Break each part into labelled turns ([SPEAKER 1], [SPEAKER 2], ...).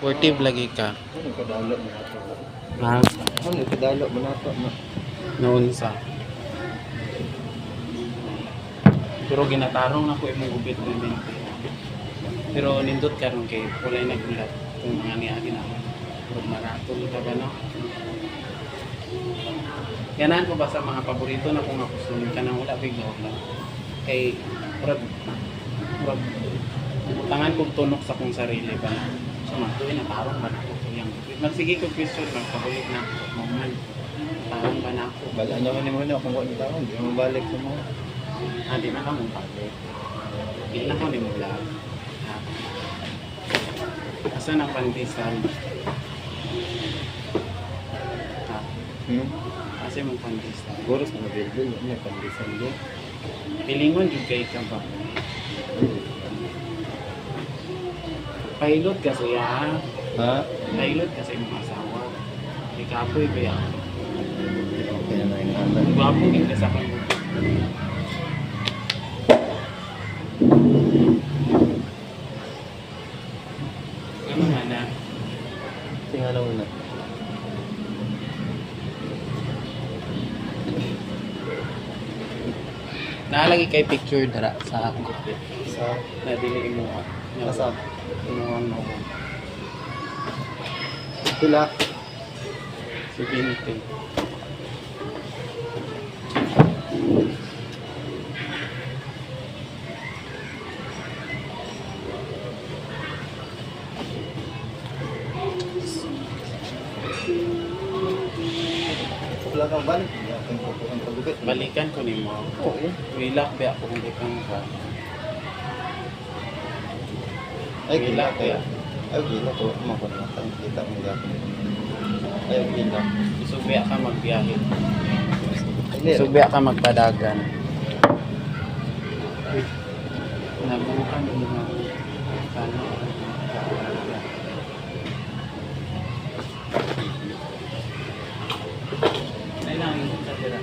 [SPEAKER 1] Sportive lagi ka.
[SPEAKER 2] Ano kadalo mo na to?
[SPEAKER 1] Ha?
[SPEAKER 2] Ano kadalo mo na to?
[SPEAKER 1] Noon sa. Pero ginatarong ako imong gubit ko din. Pero nindot karon kay kulay nagulat kung mga niya ginawa. Pero maraton ka ba no? Yanan ko ba sa mga paborito na kung ako sunod ka nang wala bigla lang. Kay murag utangan kong tunok sa kong sarili ba na. So matuloy na tarong ba na ako yung magsige ko question magpabulit na ako moment. Tarong ba na ako?
[SPEAKER 2] Bala nyo man mo na kung wala taon, di mo balik sa mo.
[SPEAKER 1] Di na ka mong balik. Di na ko ni mo vlog. Asa na pandisan? Asa mong pandisan?
[SPEAKER 2] Siguro sa nabildil, may pandisan din.
[SPEAKER 1] Pilingon yung kay ka ba? Pilot kasi ya.
[SPEAKER 2] Ha?
[SPEAKER 1] Pilot kasi yung asawa. Di kapoy ba yan?
[SPEAKER 2] Okay na yung anak.
[SPEAKER 1] Gwapo yung kasama mo. Ano nga na?
[SPEAKER 2] Tingnan mo na.
[SPEAKER 1] Naalagi kay picture dara sa
[SPEAKER 2] Sa
[SPEAKER 1] nadili mo.
[SPEAKER 2] Asa?
[SPEAKER 1] Inuwang mo.
[SPEAKER 2] Pila?
[SPEAKER 1] Si Binti.
[SPEAKER 2] Wala kang balik. Hindi akong pupukan pagupit.
[SPEAKER 1] Balikan ko ni mo.
[SPEAKER 2] Oo.
[SPEAKER 1] Wilak ba ako kung di kang ka.
[SPEAKER 2] Ay,
[SPEAKER 1] Gila
[SPEAKER 2] gila
[SPEAKER 1] kaya.
[SPEAKER 2] Ay, gila ko. Makunatan. Kita mo gapon. Ay, gila.
[SPEAKER 1] Isubya ka magbiyahe.
[SPEAKER 2] Hindi.
[SPEAKER 1] Isubya ka magpadagan. Nabukan mo mga kano. Ay lang yung katira.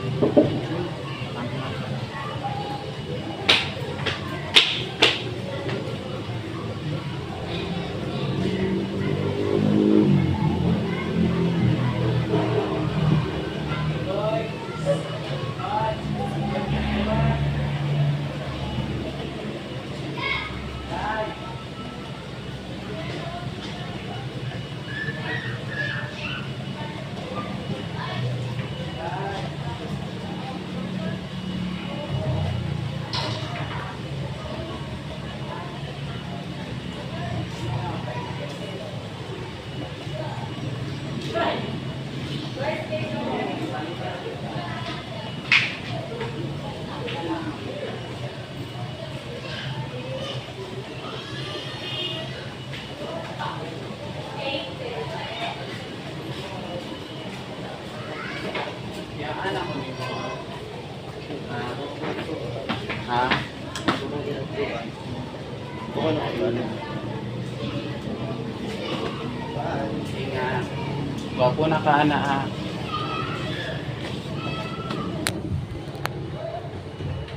[SPEAKER 1] Yaan ako ni mo. Ha?
[SPEAKER 2] Bukan ako balik.
[SPEAKER 1] Inga. Gwapo na ka na ha.